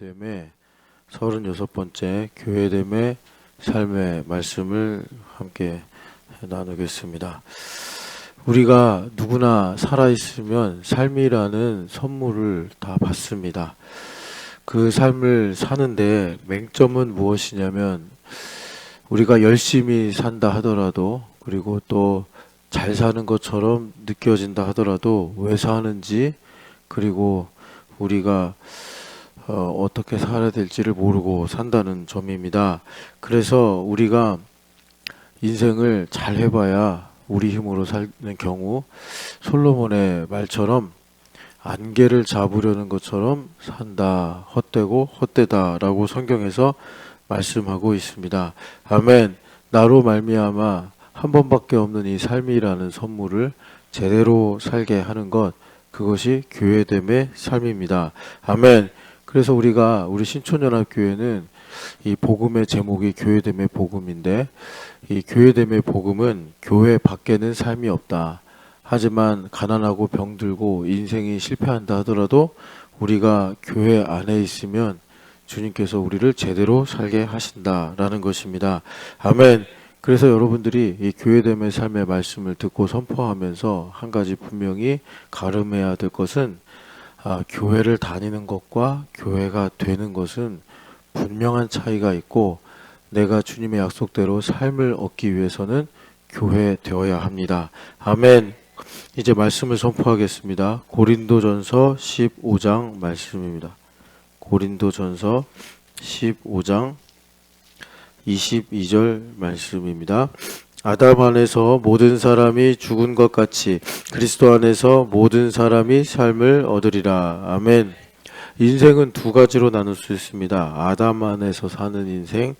교회됨의 36번째 교회됨의 삶의 말씀을 함께 나누겠습니다. 우리가 누구나 살아있으면 삶이라는 선물을 다 받습니다. 그 삶을 사는데 맹점은 무엇이냐면 우리가 열심히 산다 하더라도, 그리고 또 잘 사는 것처럼 느껴진다 하더라도 왜 사는지, 그리고 우리가 어떻게 살아야 될지를 모르고 산다는 점입니다. 그래서 우리가 인생을 잘 해봐야 우리 힘으로 사는 경우, 솔로몬의 말처럼 안개를 잡으려는 것처럼 산다, 헛되고 헛되다라고 성경에서 말씀하고 있습니다. 아멘. 나로 말미암아 한 번밖에 없는 이 삶이라는 선물을 제대로 살게 하는 것, 그것이 교회됨의 삶입니다. 아멘. 그래서 우리 신촌연합교회는 이 복음의 제목이 교회됨의 복음인데, 이 교회됨의 복음은 교회 밖에는 삶이 없다. 하지만 가난하고 병들고 인생이 실패한다 하더라도 우리가 교회 안에 있으면 주님께서 우리를 제대로 살게 하신다라는 것입니다. 아멘. 그래서 여러분들이 이 교회됨의 삶의 말씀을 듣고 선포하면서 한 가지 분명히 가름해야 될 것은, 교회를 다니는 것과 교회가 되는 것은 분명한 차이가 있고, 내가 주님의 약속대로 삶을 얻기 위해서는 교회 되어야 합니다. 아멘. 이제 말씀을 선포하겠습니다. 고린도전서 15장 말씀입니다. 고린도전서 15장 22절 말씀입니다. 아담 안에서 모든 사람이 죽은 것 같이 그리스도 안에서 모든 사람이 삶을 얻으리라. 아멘. 인생은 두 가지로 나눌 수 있습니다. 아담 안에서 사는 인생,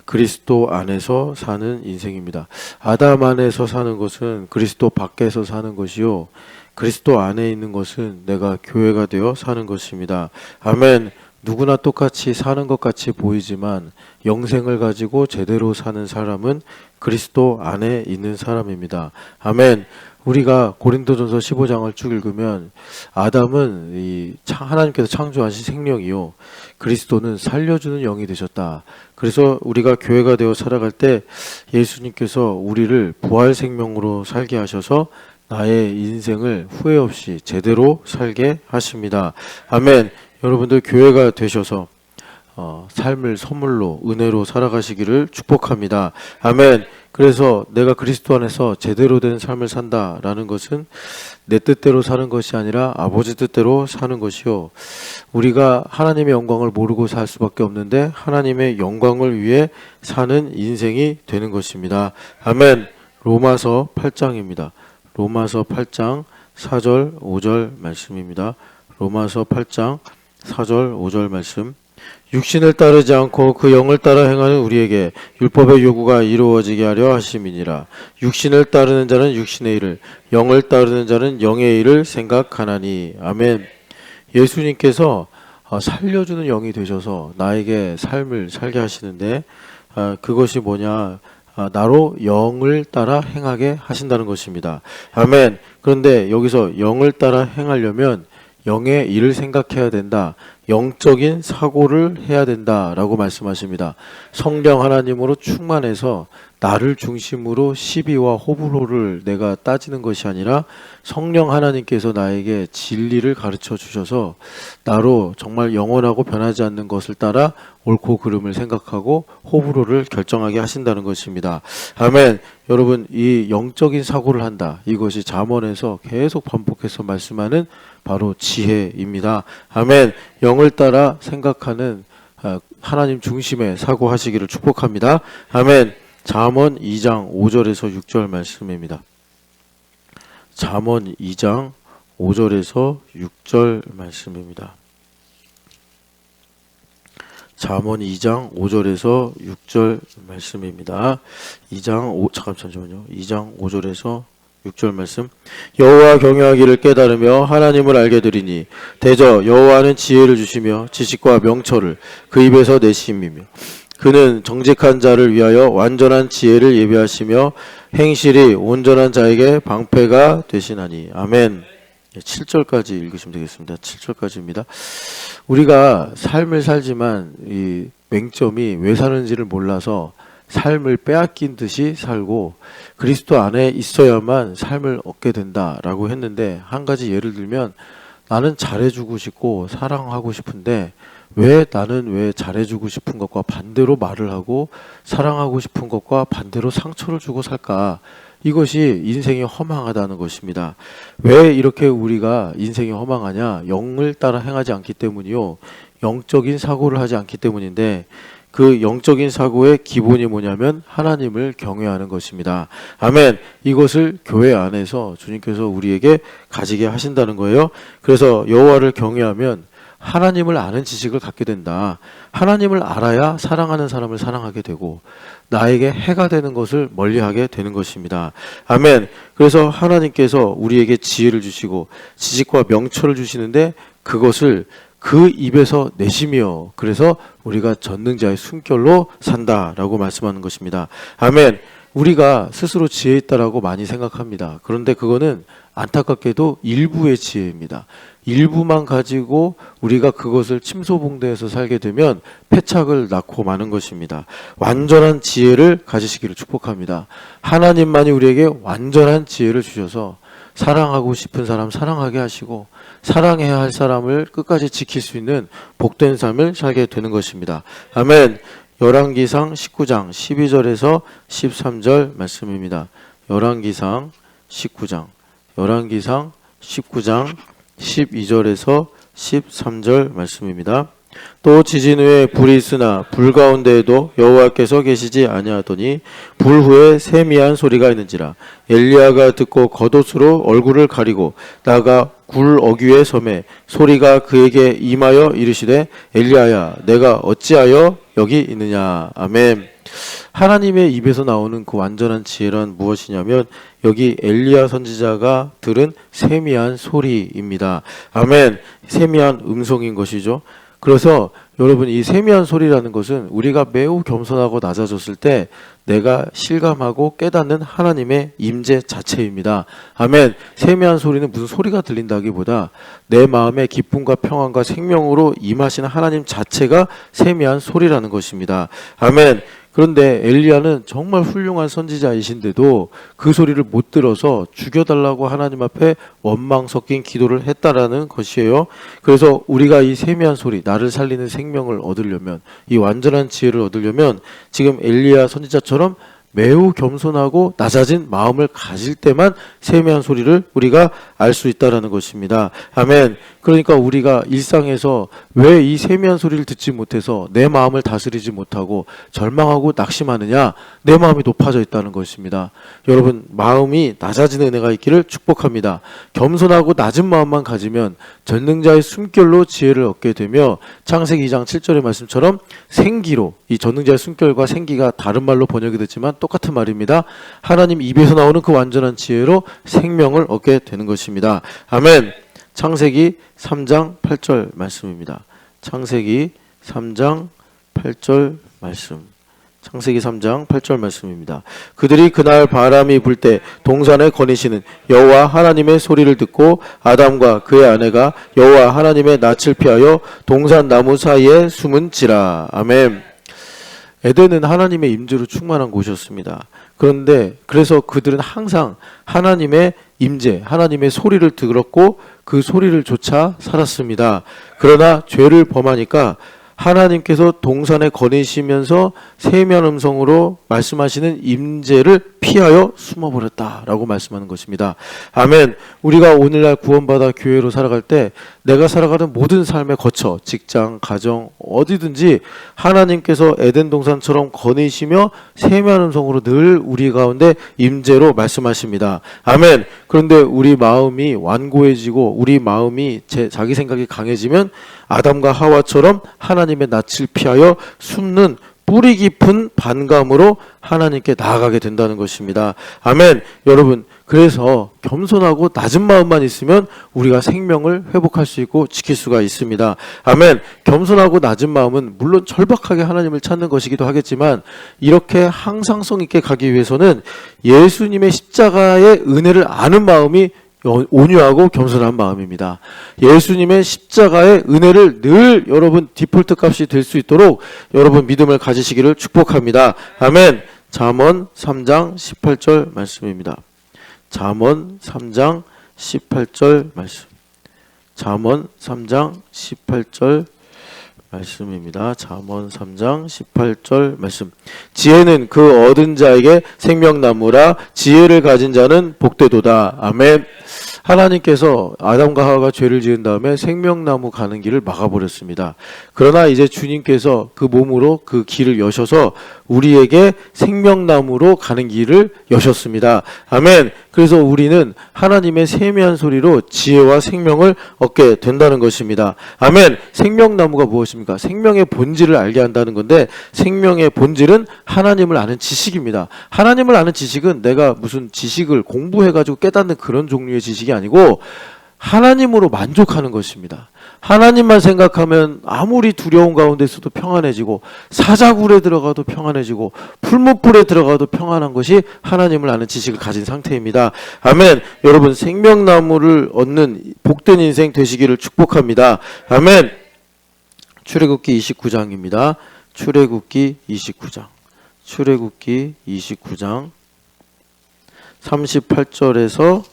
그리스도 안에서 사는 인생입니다. 아담 안에서 사는 것은 그리스도 밖에서 사는 것이요, 그리스도 안에 있는 것은 내가 교회가 되어 사는 것입니다. 아멘. 누구나 똑같이 사는 것 같이 보이지만 영생을 가지고 제대로 사는 사람은 그리스도 안에 있는 사람입니다. 아멘. 우리가 고린도전서 15장을 쭉 읽으면 아담은 하나님께서 창조하신 생명이요, 그리스도는 살려주는 영이 되셨다. 그래서 우리가 교회가 되어 살아갈 때 예수님께서 우리를 부활 생명으로 살게 하셔서 나의 인생을 후회 없이 제대로 살게 하십니다. 아멘. 여러분들 교회가 되셔서 삶을 선물로 은혜로 살아가시기를 축복합니다. 아멘. 그래서 내가 그리스도 안에서 제대로 된 삶을 산다라는 것은 내 뜻대로 사는 것이 아니라 아버지 뜻대로 사는 것이요, 우리가 하나님의 영광을 모르고 살 수밖에 없는데 하나님의 영광을 위해 사는 인생이 되는 것입니다. 아멘. 로마서 8장입니다. 로마서 8장 4절 5절 말씀입니다. 로마서 8장 4절 5절 말씀. 육신을 따르지 않고 그 영을 따라 행하는 우리에게 율법의 요구가 이루어지게 하려 하심이니라. 육신을 따르는 자는 육신의 일을, 영을 따르는 자는 영의 일을 생각하나니. 아멘. 예수님께서 살려주는 영이 되셔서 나에게 삶을 살게 하시는데, 그것이 뭐냐, 나로 영을 따라 행하게 하신다는 것입니다. 아멘. 그런데 여기서 영을 따라 행하려면 영의 일을 생각해야 된다, 영적인 사고를 해야 된다라고 말씀하십니다. 성령 하나님으로 충만해서 나를 중심으로 시비와 호불호를 내가 따지는 것이 아니라 성령 하나님께서 나에게 진리를 가르쳐 주셔서 나로 정말 영원하고 변하지 않는 것을 따라 옳고 그름을 생각하고 호불호를 결정하게 하신다는 것입니다. 아멘. 여러분, 이 영적인 사고를 한다, 이것이 잠언에서 계속 반복해서 말씀하는 바로 지혜입니다. 아멘. 영을 따라 생각하는 하나님 중심의 사고하시기를 축복합니다. 아멘. 잠언 2장 5절에서 6절 말씀입니다. 잠언 2장 5절에서 6절 말씀입니다. 잠언 2장 5절에서 6절 말씀입니다. 2장 5절에서 6절 말씀. 여호와 경외하기를 깨달으며 하나님을 알게 되리니 대저 여호와는 지혜를 주시며 지식과 명철을 그 입에서 내심이며 그는 정직한 자를 위하여 완전한 지혜를 예비하시며 행실이 온전한 자에게 방패가 되시나니. 아멘. 7절까지 읽으시면 되겠습니다. 7절까지입니다. 우리가 삶을 살지만 이 맹점이 왜 사는지를 몰라서 삶을 빼앗긴 듯이 살고 그리스도 안에 있어야만 삶을 얻게 된다라고 했는데, 한 가지 예를 들면 나는 잘해주고 싶고 사랑하고 싶은데 나는 왜 잘해주고 싶은 것과 반대로 말을 하고 사랑하고 싶은 것과 반대로 상처를 주고 살까? 이것이 인생이 허망하다는 것입니다. 왜 이렇게 우리가 인생이 허망하냐? 영을 따라 행하지 않기 때문이요, 영적인 사고를 하지 않기 때문인데, 그 영적인 사고의 기본이 뭐냐면 하나님을 경외하는 것입니다. 아멘. 이것을 교회 안에서 주님께서 우리에게 가지게 하신다는 거예요. 그래서 여호와를 경외하면 하나님을 아는 지식을 갖게 된다. 하나님을 알아야 사랑하는 사람을 사랑하게 되고 나에게 해가 되는 것을 멀리하게 되는 것입니다. 아멘. 그래서 하나님께서 우리에게 지혜를 주시고 지식과 명철을 주시는데 그것을 그 입에서 내시며, 그래서 우리가 전능자의 숨결로 산다라고 말씀하는 것입니다. 아멘. 우리가 스스로 지혜 있다라고 많이 생각합니다. 그런데 그거는 안타깝게도 일부의 지혜입니다. 일부만 가지고 우리가 그것을 침소봉대해서 살게 되면 패착을 낳고 마는 것입니다. 완전한 지혜를 가지시기를 축복합니다. 하나님만이 우리에게 완전한 지혜를 주셔서 사랑하고 싶은 사람 사랑하게 하시고 사랑해야 할 사람을 끝까지 지킬 수 있는 복된 삶을 살게 되는 것입니다. 아멘. 열왕기상 19장 12절에서 13절 말씀입니다. 열왕기상 19장 12절에서 13절 말씀입니다. 또 지진 후에 불이 있으나 불 가운데에도 여호와께서 계시지 아니하더니 불 후에 세미한 소리가 있는지라. 엘리야가 듣고 겉옷으로 얼굴을 가리고 나가 굴 어귀에 섬에 소리가 그에게 임하여 이르시되 엘리야야 내가 어찌하여 여기 있느냐. 아멘. 하나님의 입에서 나오는 그 완전한 지혜란 무엇이냐면 여기 엘리야 선지자가 들은 세미한 소리입니다. 아멘. 세미한 음성인 것이죠. 그래서 여러분, 이 세미한 소리라는 것은 우리가 매우 겸손하고 낮아졌을 때 내가 실감하고 깨닫는 하나님의 임재 자체입니다. 아멘. 세미한 소리는 무슨 소리가 들린다기보다 내 마음의 기쁨과 평안과 생명으로 임하시는 하나님 자체가 세미한 소리라는 것입니다. 아멘. 그런데 엘리야는 정말 훌륭한 선지자이신데도 그 소리를 못 들어서 죽여달라고 하나님 앞에 원망 섞인 기도를 했다라는 것이에요. 그래서 우리가 이 세미한 소리, 나를 살리는 생명을 얻으려면, 이 완전한 지혜를 얻으려면 지금 엘리야 선지자처럼 매우 겸손하고 낮아진 마음을 가질 때만 세미한 소리를 우리가 알 수 있다라는 것입니다. 아멘. 그러니까 우리가 일상에서 왜 이 세미한 소리를 듣지 못해서 내 마음을 다스리지 못하고 절망하고 낙심하느냐? 내 마음이 높아져 있다는 것입니다. 여러분, 마음이 낮아지는 은혜가 있기를 축복합니다. 겸손하고 낮은 마음만 가지면 전능자의 숨결로 지혜를 얻게 되며 창세기 2장 7절의 말씀처럼 생기로, 이 전능자의 숨결과 생기가 다른 말로 번역이 됐지만 똑같은 말입니다. 하나님 입에서 나오는 그 완전한 지혜로 생명을 얻게 되는 것입니다. 아멘. 창세기 3장 8절 말씀입니다. 창세기 3장 8절 말씀. 창세기 3장 8절 말씀입니다. 그들이 그날 바람이 불 때 동산에 거니시는 여호와 하나님의 소리를 듣고 아담과 그의 아내가 여호와 하나님의 낯을 피하여 동산 나무 사이에 숨은지라. 아멘. 에덴은 하나님의 임재로 충만한 곳이었습니다. 그런데 그래서 그들은 항상 하나님의 임재, 하나님의 소리를 들었고 그 소리를 쫓아 살았습니다. 그러나 죄를 범하니까 하나님께서 동산에 거니시면서 세미한 음성으로 말씀하시는 임재를 피하여 숨어버렸다라고 말씀하는 것입니다. 아멘. 우리가 오늘날 구원받아 교회로 살아갈 때 내가 살아가는 모든 삶에 거쳐 직장, 가정, 어디든지 하나님께서 에덴 동산처럼 거니시며 세미한 음성으로 늘 우리 가운데 임재로 말씀하십니다. 아멘. 그런데 우리 마음이 완고해지고 우리 마음이 자기 생각이 강해지면 아담과 하와처럼 하나님의 낯을 피하여 숨는 뿌리 깊은 반감으로 하나님께 나아가게 된다는 것입니다. 아멘. 여러분, 그래서 겸손하고 낮은 마음만 있으면 우리가 생명을 회복할 수 있고 지킬 수가 있습니다. 아멘. 겸손하고 낮은 마음은 물론 절박하게 하나님을 찾는 것이기도 하겠지만 이렇게 항상성 있게 가기 위해서는 예수님의 십자가의 은혜를 아는 마음이 온유하고 겸손한 마음입니다. 예수님의 십자가의 은혜를 늘 여러분 디폴트 값이 될 수 있도록 여러분 믿음을 가지시기를 축복합니다. 아멘. 잠언 3장 18절 말씀입니다. 잠언 3장 18절 말씀. 잠언 3장 18절 말씀입니다. 잠언 3장 18절 말씀. 지혜는 그 얻은 자에게 생명나무라 지혜를 가진 자는 복되도다. 아멘. 하나님께서 아담과 하와가 죄를 지은 다음에 생명나무 가는 길을 막아버렸습니다. 그러나 이제 주님께서 그 몸으로 그 길을 여셔서 우리에게 생명나무로 가는 길을 여셨습니다. 아멘. 그래서 우리는 하나님의 세미한 소리로 지혜와 생명을 얻게 된다는 것입니다. 아멘. 생명나무가 무엇입니까? 생명의 본질을 알게 한다는 건데, 생명의 본질은 하나님을 아는 지식입니다. 하나님을 아는 지식은 내가 무슨 지식을 공부해가지고 깨닫는 그런 종류의 지식이 아니고 하나님으로 만족하는 것입니다. 하나님만 생각하면 아무리 두려운 가운데 있어도 평안해지고, 사자굴에 들어가도 평안해지고, 풀무불에 들어가도 평안한 것이 하나님을 아는 지식을 가진 상태입니다. 아멘. 여러분 생명나무를 얻는 복된 인생 되시기를 축복합니다. 아멘. 출애굽기 29장입니다. 출애굽기 29장 38절에서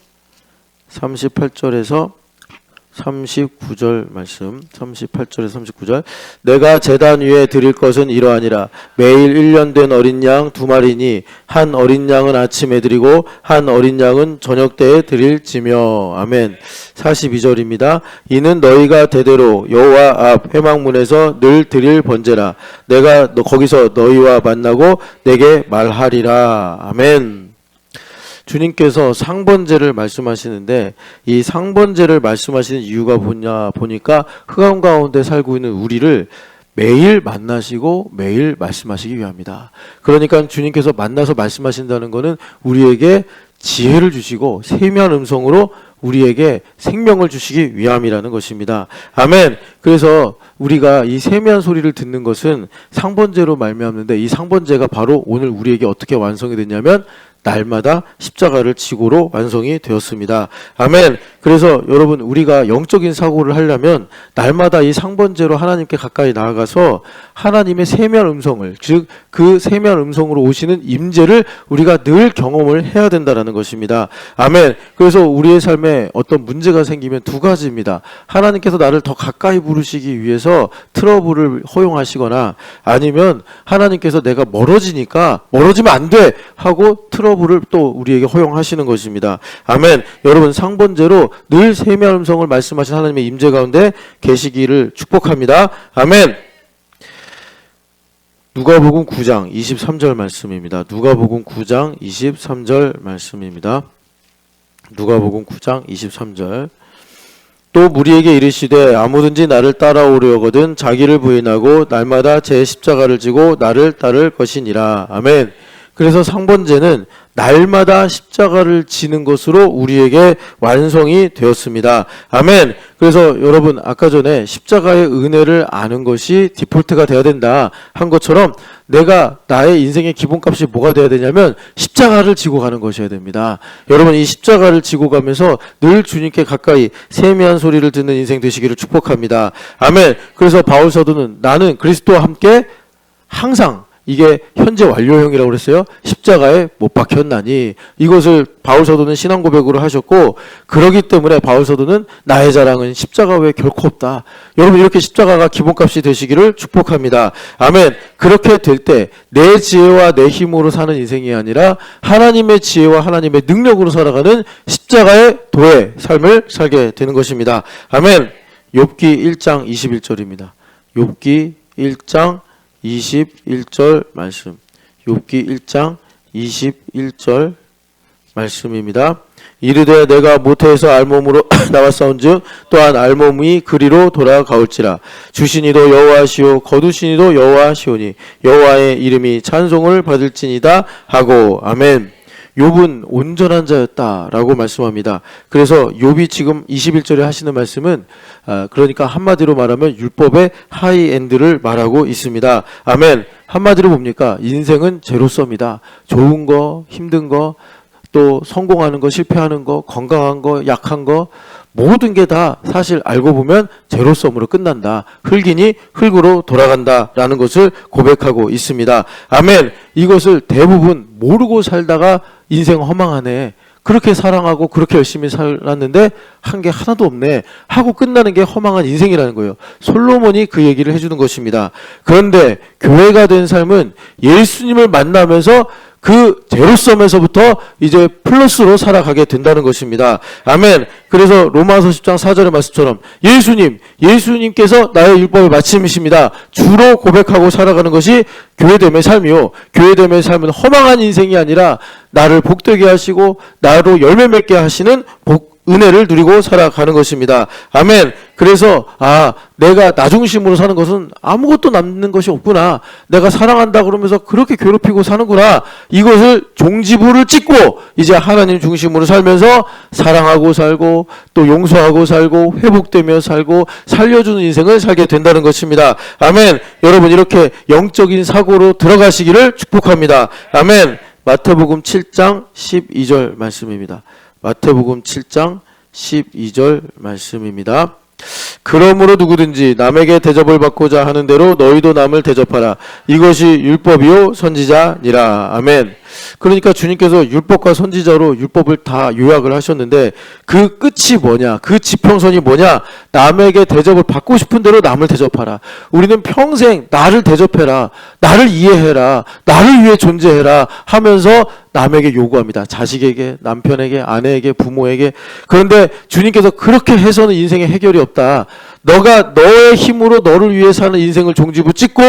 39절 말씀. 38절에서 39절. 내가 제단 위에 드릴 것은 이러하니라. 매일 1년 된 어린 양 2마리니 한 어린 양은 아침에 드리고 한 어린 양은 저녁 때에 드릴지며. 아멘. 42절입니다. 이는 너희가 대대로 여호와 앞 회막문에서 늘 드릴 번제라. 내가 거기서 너희와 만나고 내게 말하리라. 아멘. 주님께서 상번제를 말씀하시는데, 이 상번제를 말씀하시는 이유가 뭐냐 보니까 흑암 가운데 살고 있는 우리를 매일 만나시고 매일 말씀하시기 위함이다. 그러니까 주님께서 만나서 말씀하신다는 것은 우리에게 지혜를 주시고 세미한 음성으로 우리에게 생명을 주시기 위함이라는 것입니다. 아멘. 그래서 우리가 이 세미한 소리를 듣는 것은 상번제로 말미암는데, 이 상번제가 바로 오늘 우리에게 어떻게 완성이 됐냐면 날마다 십자가를 지고로 완성이 되었습니다. 아멘. 그래서 여러분 우리가 영적인 사고를 하려면 날마다 이 상번제로 하나님께 가까이 나아가서 하나님의 세미한 음성을, 즉 그 세미한 음성으로 오시는 임재를 우리가 늘 경험을 해야 된다는 것입니다. 아멘. 그래서 우리의 삶에 어떤 문제가 생기면 두 가지입니다. 하나님께서 나를 더 가까이 부르시기 위해서 트러블을 허용하시거나, 아니면 하나님께서 내가 멀어지면 안 돼 하고 트러블을 또 우리에게 허용하시는 것입니다. 아멘. 여러분 상번제로 늘 세미한 음성을 말씀하신 하나님의 임재 가운데 계시기를 축복합니다. 아멘. 누가복음 9장 23절 말씀입니다. 누가복음 9장 23절 말씀입니다. 누가복음 9장 23절. 또 무리에게 이르시되 아무든지 나를 따라오려거든 자기를 부인하고 날마다 제 십자가를 지고 나를 따를 것이니라. 아멘. 그래서 상번제는 날마다 십자가를 지는 것으로 우리에게 완성이 되었습니다. 아멘. 그래서 여러분 아까 전에 십자가의 은혜를 아는 것이 디폴트가 되어야 된다 한 것처럼, 내가 나의 인생의 기본값이 뭐가 되어야 되냐면 십자가를 지고 가는 것이어야 됩니다. 여러분 이 십자가를 지고 가면서 늘 주님께 가까이 세미한 소리를 듣는 인생 되시기를 축복합니다. 아멘. 그래서 바울 사도는 나는 그리스도와 함께 항상, 이게 현재 완료형이라고 그랬어요. 십자가에 못 박혔나니, 이것을 바울 사도는 신앙 고백으로 하셨고, 그러기 때문에 바울 사도는 나의 자랑은 십자가 외에 결코 없다. 여러분 이렇게 십자가가 기본값이 되시기를 축복합니다. 아멘. 그렇게 될 때 내 지혜와 내 힘으로 사는 인생이 아니라 하나님의 지혜와 하나님의 능력으로 살아가는 십자가의 도의 삶을 살게 되는 것입니다. 아멘. 욥기 1장 21절입니다. 욥기 1장 21절 말씀. 욥기 1장 21절 말씀입니다. 이르되 내가 모태에서 알몸으로 나왔사온즉 또한 알몸이 그리로 돌아가올지라. 주시니도 여호와시오 거두시니도 여호와시오니 여호와의 이름이 찬송을 받을지니다 하고. 아멘. 욥은 온전한 자였다라고 말씀합니다. 그래서 욥이 지금 21절에 하시는 말씀은 그러니까 한마디로 말하면 율법의 하이엔드를 말하고 있습니다. 아멘. 한마디로 뭡니까? 인생은 제로섬이다. 좋은 거, 힘든 거, 또 성공하는 거, 실패하는 거, 건강한 거, 약한 거 모든 게 다 사실 알고 보면 제로섬으로 끝난다. 흙이니 흙으로 돌아간다라는 것을 고백하고 있습니다. 아멘. 이것을 대부분 모르고 살다가 인생 허망하네. 그렇게 사랑하고 그렇게 열심히 살았는데 한 게 하나도 없네 하고 끝나는 게 허망한 인생이라는 거예요. 솔로몬이 그 얘기를 해주는 것입니다. 그런데 교회가 된 삶은 예수님을 만나면서 그 제로섬에서부터 이제 플러스로 살아가게 된다는 것입니다. 아멘. 그래서 로마서 10장 4절의 말씀처럼 예수님께서 나의 율법의 마침이십니다. 주로 고백하고 살아가는 것이 교회됨의 삶이요. 교회됨의 삶은 허망한 인생이 아니라 나를 복되게 하시고 나로 열매 맺게 하시는 은혜를 누리고 살아가는 것입니다. 아멘. 그래서 내가 나 중심으로 사는 것은 아무것도 남는 것이 없구나. 내가 사랑한다 그러면서 그렇게 괴롭히고 사는구나. 이것을 종지부를 찍고 이제 하나님 중심으로 살면서 사랑하고 살고 또 용서하고 살고 회복되며 살고 살려주는 인생을 살게 된다는 것입니다. 아멘. 여러분 이렇게 영적인 사고로 들어가시기를 축복합니다. 아멘. 마태복음 7장 12절 말씀입니다. 마태복음 7장 12절 말씀입니다. 그러므로 누구든지 남에게 대접을 받고자 하는 대로 너희도 남을 대접하라. 이것이 율법이요 선지자니라. 아멘. 그러니까 주님께서 율법과 선지자로 율법을 다 요약을 하셨는데 그 끝이 뭐냐? 그 지평선이 뭐냐? 남에게 대접을 받고 싶은 대로 남을 대접하라. 우리는 평생 나를 대접해라. 나를 이해해라. 나를 위해 존재해라 하면서 남에게 요구합니다. 자식에게, 남편에게, 아내에게, 부모에게. 그런데 주님께서 그렇게 해서는 인생의 해결이 없다. 너가 너의 힘으로 너를 위해 사는 인생을 종지부 찍고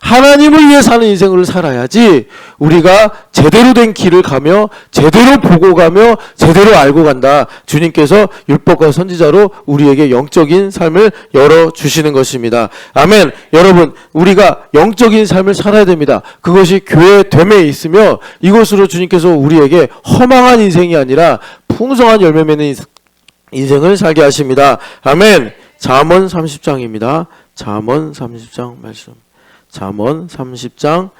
하나님을 위해 사는 인생을 살아야지 우리가 제대로 된 길을 가며 제대로 보고 가며 제대로 알고 간다. 주님께서 율법과 선지자로 우리에게 영적인 삶을 열어주시는 것입니다. 아멘. 여러분 우리가 영적인 삶을 살아야 됩니다. 그것이 교회됨에 있으며 이것으로 주님께서 우리에게 허망한 인생이 아니라 풍성한 열매 맺는 인생을 살게 하십니다. 아멘. 잠언 30장입니다. 잠언 30장 말씀. 잠언 30장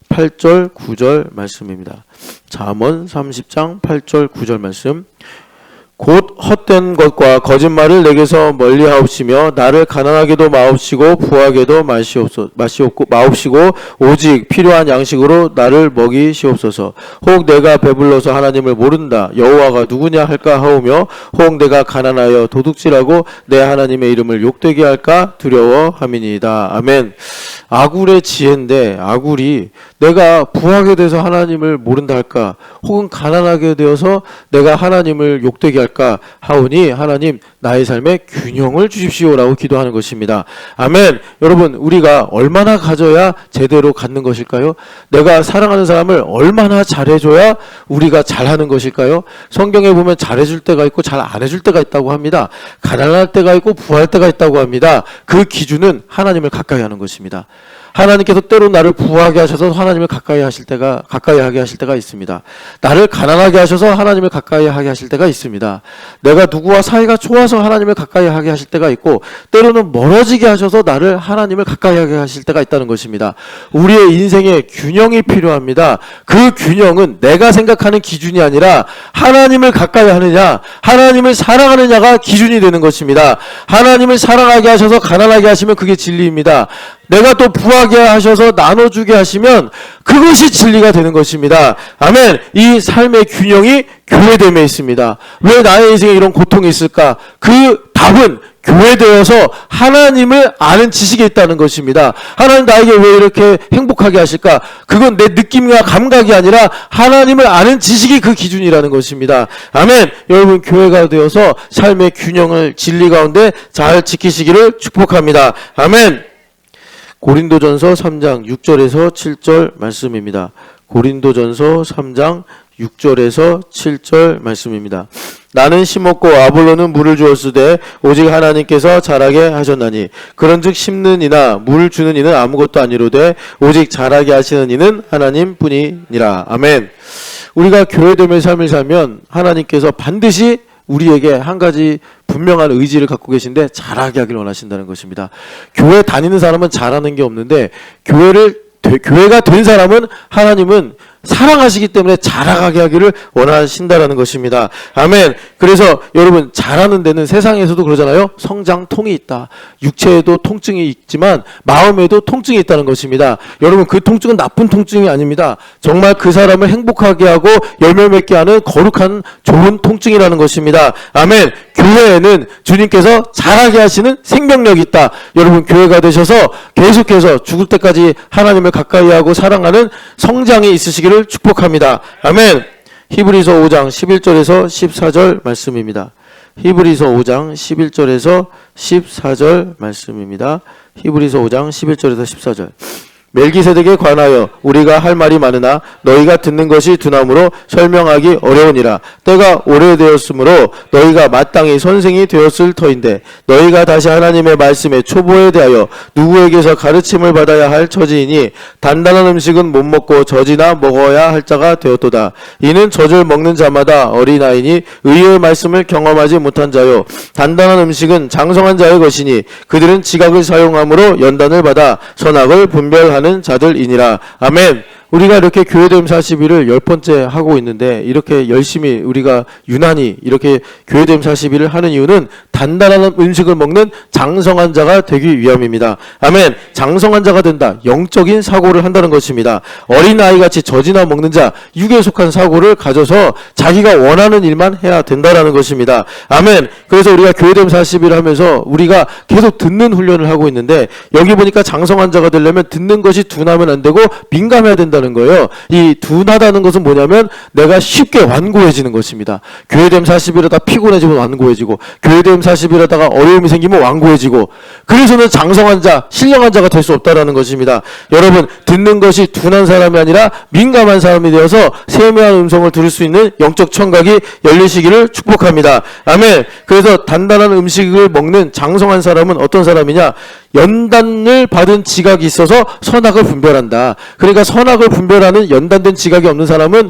8절 9절 말씀입니다. 잠언 30장 8절 9절 말씀. 곧 헛된 것과 거짓말을 내게서 멀리하옵시며 나를 가난하게도 마옵시고 부하게도 마옵시고 오직 필요한 양식으로 나를 먹이시옵소서. 혹 내가 배불러서 하나님을 모른다 여호와가 누구냐 할까 하오며 혹 내가 가난하여 도둑질하고 내 하나님의 이름을 욕되게 할까 두려워함이니이다. 아멘. 아굴의 지혜인데 아굴이 내가 부하게 돼서 하나님을 모른다 할까 혹은 가난하게 되어서 내가 하나님을 욕되게 할까 하오니 하나님 나의 삶에 균형을 주십시오라고 기도하는 것입니다. 아멘. 여러분 우리가 얼마나 가져야 제대로 갖는 것일까요? 내가 사랑하는 사람을 얼마나 잘해줘야 우리가 잘하는 것일까요? 성경에 보면 잘해줄 때가 있고 잘 안 해줄 때가 있다고 합니다. 가난할 때가 있고 부할 때가 있다고 합니다. 그 기준은 하나님을 가까이 하는 것입니다. 하나님께서 때로 나를 부하게 하셔서 하나님을 가까이 하게 하실 때가 있습니다. 나를 가난하게 하셔서 하나님을 가까이 하게 하실 때가 있습니다. 내가 누구와 사이가 좋아서 하나님을 가까이 하게 하실 때가 있고 때로는 멀어지게 하셔서 나를 하나님을 가까이 하게 하실 때가 있다는 것입니다. 우리의 인생에 균형이 필요합니다. 그 균형은 내가 생각하는 기준이 아니라 하나님을 가까이 하느냐 하나님을 사랑하느냐가 기준이 되는 것입니다. 하나님을 사랑하게 하셔서 가난하게 하시면 그게 진리입니다. 내가 또 부하게 하셔서 나눠주게 하시면 그것이 진리가 되는 것입니다. 아멘. 이 삶의 균형이 교회됨에 있습니다. 왜 나의 인생에 이런 고통이 있을까? 그 답은 교회되어서 하나님을 아는 지식에 있다는 것입니다. 하나님 나에게 왜 이렇게 행복하게 하실까? 그건 내 느낌과 감각이 아니라 하나님을 아는 지식이 그 기준이라는 것입니다. 아멘. 여러분 교회가 되어서 삶의 균형을 진리 가운데 잘 지키시기를 축복합니다. 아멘. 고린도전서 3장 6절에서 7절 말씀입니다. 고린도전서 3장 6절에서 7절 말씀입니다. 나는 심었고 아볼로는 물을 주었으되 오직 하나님께서 자라게 하셨나니 그런즉 심는 이나 물 주는 이는 아무것도 아니로되 오직 자라게 하시는 이는 하나님뿐이니라. 아멘. 우리가 교회됨의 삶을 살면 하나님께서 반드시 우리에게 한 가지 분명한 의지를 갖고 계신데 잘하게 하길 원하신다는 것입니다. 교회 다니는 사람은 잘하는 게 없는데 교회가 된 사람은 하나님은 사랑하시기 때문에 자라가게 하기를 원하신다라는 것입니다. 아멘. 그래서 여러분 자라는 데는 세상에서도 그러잖아요. 성장통이 있다. 육체에도 통증이 있지만 마음에도 통증이 있다는 것입니다. 여러분 그 통증은 나쁜 통증이 아닙니다. 정말 그 사람을 행복하게 하고 열매 맺게 하는 거룩한 좋은 통증이라는 것입니다. 아멘. 교회에는 주님께서 자라게 하시는 생명력이 있다. 여러분 교회가 되셔서 계속해서 죽을 때까지 하나님을 가까이 하고 사랑하는 성장이 있으시기를 축복합니다. 아멘. 히브리서 5장 11절에서 14절 말씀입니다. 히브리서 5장 11절에서 14절 말씀입니다. 히브리서 5장 11절에서 14절. 멜기세덱에 관하여 우리가 할 말이 많으나 너희가 듣는 것이 두나무로 설명하기 어려우니라. 때가 오래되었으므로 너희가 마땅히 선생이 되었을 터인데 너희가 다시 하나님의 말씀의 초보에 대하여 누구에게서 가르침을 받아야 할 처지이니 단단한 음식은 못 먹고 젖이나 먹어야 할 자가 되었도다. 이는 젖을 먹는 자마다 어린아이니 의의 말씀을 경험하지 못한 자요. 단단한 음식은 장성한 자의 것이니 그들은 지각을 사용함으로 연단을 받아 선악을 분별하는 자들이니라. 아멘. 우리가 이렇게 교회됨 40일을 10번째 하고 있는데 이렇게 열심히 우리가 유난히 이렇게 교회됨 40일을 하는 이유는 단단한 음식을 먹는 장성한 자가 되기 위함입니다. 아멘. 장성한 자가 된다. 영적인 사고를 한다는 것입니다. 어린아이같이 젖이나 먹는 자, 육에 속한 사고를 가져서 자기가 원하는 일만 해야 된다는 것입니다. 아멘. 그래서 우리가 교회됨 40일 하면서 우리가 계속 듣는 훈련을 하고 있는데 여기 보니까 장성한 자가 되려면 듣는 것이 둔하면 안 되고 민감해야 된다는 거예요. 이 둔하다는 것은 뭐냐면 내가 쉽게 완고해지는 것입니다. 교회됨 40일하다 피곤해지면 완고해지고 교회됨 40일하다가 어려움이 생기면 완고해지고 그래서는 장성한 자, 신령한 자가 될 수 없다라는 것입니다. 여러분 듣는 것이 둔한 사람이 아니라 민감한 사람이 되어서 세미한 음성을 들을 수 있는 영적 청각이 열리시기를 축복합니다. 아멘. 그래서 단단한 음식을 먹는 장성한 사람은 어떤 사람이냐? 연단을 받은 지각이 있어서 선악을 분별한다. 그러니까 선악을 분별하는 연단된 지각이 없는 사람은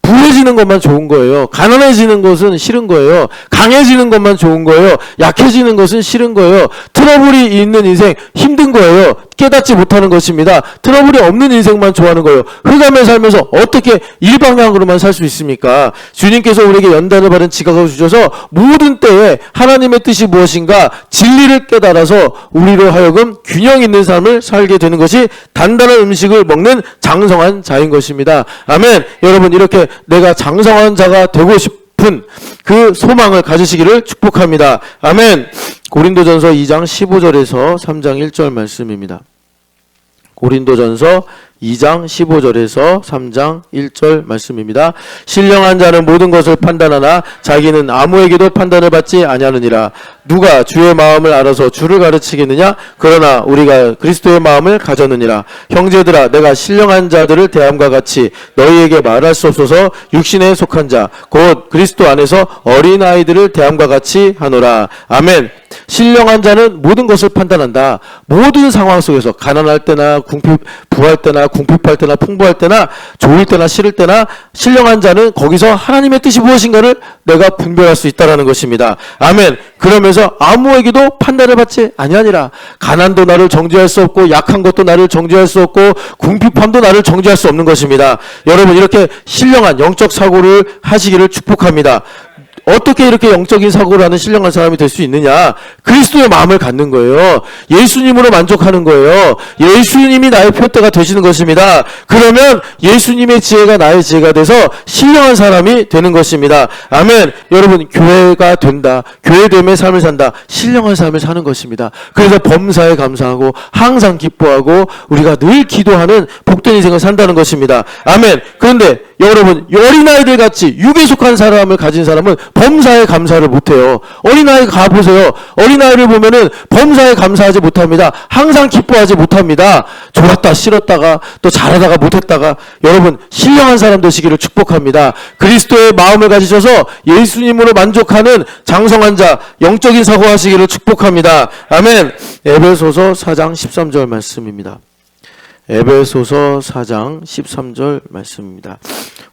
부해지는 것만 좋은 거예요. 가난해지는 것은 싫은 거예요. 강해지는 것만 좋은 거예요. 약해지는 것은 싫은 거예요. 트러블이 있는 인생 힘든 거예요. 깨닫지 못하는 것입니다. 트러블이 없는 인생만 좋아하는 거예요. 흑암에 살면서 어떻게 일방향으로만 살 수 있습니까? 주님께서 우리에게 연단을 받은 지각을 주셔서 모든 때에 하나님의 뜻이 무엇인가 진리를 깨달아서 우리로 하여금 균형 있는 삶을 살게 되는 것이 단단한 음식을 먹는 장성한 자인 것입니다. 아멘. 여러분 이렇게 내가 장성한 자가 되고 싶은 그 소망을 가지시기를 축복합니다. 아멘. 고린도전서 2장 15절에서 3장 1절 말씀입니다. 고린도전서 2장 15절에서 3장 1절 말씀입니다. 신령한 자는 모든 것을 판단하나 자기는 아무에게도 판단을 받지 아니하느니라. 누가 주의 마음을 알아서 주를 가르치겠느냐? 그러나 우리가 그리스도의 마음을 가졌느니라. 형제들아 내가 신령한 자들을 대함과 같이 너희에게 말할 수 없어서 육신에 속한 자 곧 그리스도 안에서 어린아이들을 대함과 같이 하노라. 아멘. 신령한 자는 모든 것을 판단한다. 모든 상황 속에서 가난할 때나 부할 때나 궁핍할 때나 풍부할 때나 좋을 때나 싫을 때나 신령한 자는 거기서 하나님의 뜻이 무엇인가를 내가 분별할 수 있다는 것입니다. 아멘. 그러면서 아무에게도 판단을 받지 아니하니라. 가난도 나를 정죄할 수 없고 약한 것도 나를 정죄할 수 없고 궁핍함도 나를 정죄할 수 없는 것입니다. 여러분 이렇게 신령한 영적 사고를 하시기를 축복합니다. 어떻게 이렇게 영적인 사고를 하는 신령한 사람이 될 수 있느냐? 그리스도의 마음을 갖는 거예요. 예수님으로 만족하는 거예요. 예수님이 나의 표대가 되시는 것입니다. 그러면 예수님의 지혜가 나의 지혜가 돼서 신령한 사람이 되는 것입니다. 아멘. 여러분 교회가 된다. 교회됨의 삶을 산다. 신령한 삶을 사는 것입니다. 그래서 범사에 감사하고 항상 기뻐하고 우리가 늘 기도하는 복된 인생을 산다는 것입니다. 아멘. 그런데 여러분 어린아이들 같이 육에 속한 사람을 가진 사람은 범사에 감사를 못해요. 어린아이 가보세요. 어린아이를 보면은 범사에 감사하지 못합니다. 항상 기뻐하지 못합니다. 좋았다 싫었다가 또 잘하다가 못했다가. 여러분 신령한 사람 되시기를 축복합니다. 그리스도의 마음을 가지셔서 예수님으로 만족하는 장성한 자 영적인 사고 하시기를 축복합니다. 아멘. 에베소서 4장 13절 말씀입니다. 에베소서 4장 13절 말씀입니다.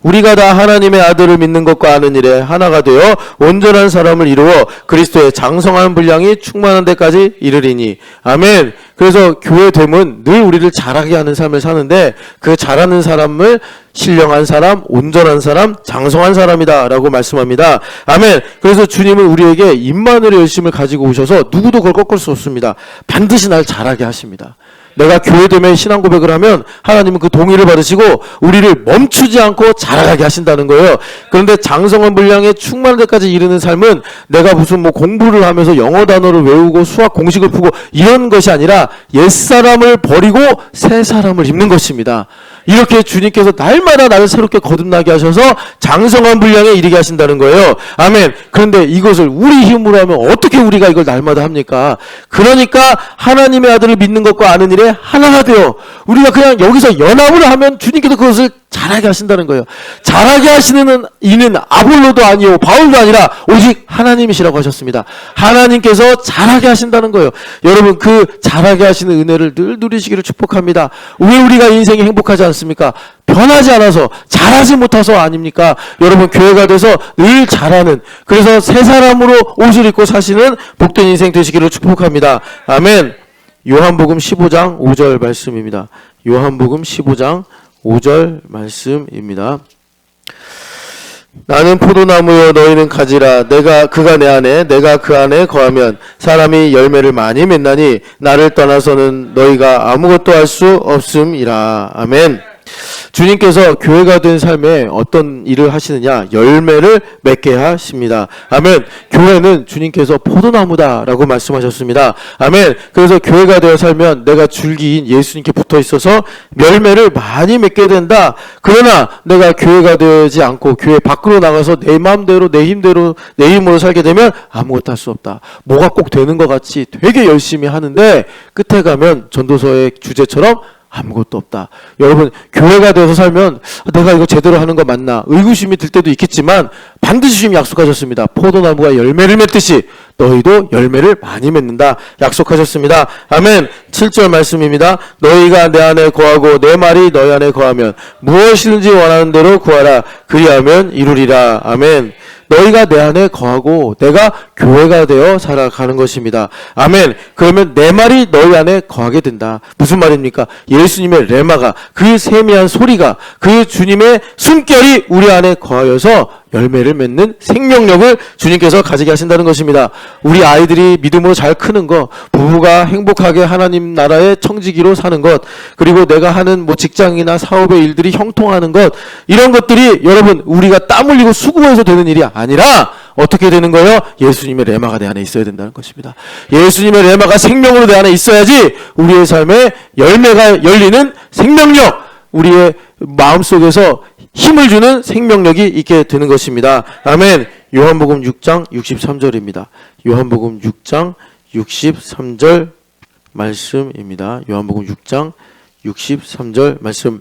우리가 다 하나님의 아들을 믿는 것과 아는 일에 하나가 되어 온전한 사람을 이루어 그리스도의 장성한 분량이 충만한 데까지 이르리니. 아멘. 그래서 교회됨은 늘 우리를 자라게 하는 삶을 사는데, 그 자라는 사람을 신령한 사람, 온전한 사람, 장성한 사람이다 라고 말씀합니다. 아멘. 그래서 주님은 우리에게 임마누엘의 열심을 가지고 오셔서 누구도 그걸 꺾을 수 없습니다. 반드시 날 자라게 하십니다. 내가 교회됨에 신앙 고백을 하면 하나님은 그 동의를 받으시고 우리를 멈추지 않고 자라가게 하신다는 거예요. 그런데 장성한 분량에 충만한 데까지 이르는 삶은 내가 무슨 공부를 하면서 영어 단어를 외우고 수학 공식을 푸고 이런 것이 아니라 옛사람을 버리고 새 사람을 입는 것입니다. 이렇게 주님께서 날마다 나를 새롭게 거듭나게 하셔서 장성한 분량에 이르게 하신다는 거예요. 아멘. 그런데 이것을 우리 힘으로 하면 어떻게 우리가 이걸 날마다 합니까? 그러니까 하나님의 아들을 믿는 것과 아는 일에 하나가 되어 우리가 그냥 여기서 연합을 하면 주님께서 그것을 잘하게 하신다는 거예요. 잘하게 하시는 이는 아볼로도 아니요 바울도 아니라 오직 하나님이시라고 하셨습니다. 하나님께서 잘하게 하신다는 거예요. 여러분, 그 잘하게 하시는 은혜를 늘 누리시기를 축복합니다. 왜 우리가 인생이 행복하지 않습니까? 변하지 않아서, 잘하지 못해서 아닙니까? 여러분, 교회가 돼서 늘 잘하는, 그래서 새 사람으로 옷을 입고 사시는 복된 인생 되시기를 축복합니다. 아멘. 요한복음 15장 5절 말씀입니다. 요한복음 15장 5절 말씀입니다. 나는 포도나무요 너희는 가지라. 그가 내 안에 내가 그 안에 거하면 사람이 열매를 많이 맺나니 나를 떠나서는 너희가 아무것도 할 수 없음이라. 아멘. 주님께서 교회가 된 삶에 어떤 일을 하시느냐? 열매를 맺게 하십니다. 아멘. 교회는 주님께서 포도나무다라고 말씀하셨습니다. 아멘. 그래서 교회가 되어 살면 내가 줄기인 예수님께 붙어 있어서 열매를 많이 맺게 된다. 그러나 내가 교회가 되지 않고 교회 밖으로 나가서 내 마음대로 내 힘대로 내 힘으로 살게 되면 아무것도 할 수 없다. 뭐가 꼭 되는 것 같이 되게 열심히 하는데 끝에 가면 전도서의 주제처럼 아무것도 없다. 여러분, 교회가 되어서 살면 내가 이거 제대로 하는 거 맞나? 의구심이 들 때도 있겠지만 반드시 주님이 약속하셨습니다. 포도나무가 열매를 맺듯이 너희도 열매를 많이 맺는다. 약속하셨습니다. 아멘. 7절 말씀입니다. 너희가 내 안에 거하고 내 말이 너희 안에 거하면 무엇이든지 원하는 대로 구하라. 그리하면 이루리라. 아멘. 너희가 내 안에 거하고 내가 교회가 되어 살아가는 것입니다. 아멘. 그러면 내 말이 너희 안에 거하게 된다. 무슨 말입니까? 예수님의 레마가, 그 세미한 소리가, 그 주님의 숨결이 우리 안에 거하여서 열매를 맺는 생명력을 주님께서 가지게 하신다는 것입니다. 우리 아이들이 믿음으로 잘 크는 것, 부부가 행복하게 하나님 나라의 청지기로 사는 것, 그리고 내가 하는 직장이나 사업의 일들이 형통하는 것, 이런 것들이 여러분 우리가 땀 흘리고 수고해서 되는 일이 아니라 어떻게 되는 거예요? 예수님의 레마가 내 안에 있어야 된다는 것입니다. 예수님의 레마가 생명으로 내 안에 있어야지 우리의 삶에 열매가 열리는 생명력, 우리의 마음속에서 힘을 주는 생명력이 있게 되는 것입니다. 아멘. 요한복음 6장 63절입니다. 요한복음 6장 63절 말씀입니다. 요한복음 6장 63절 말씀.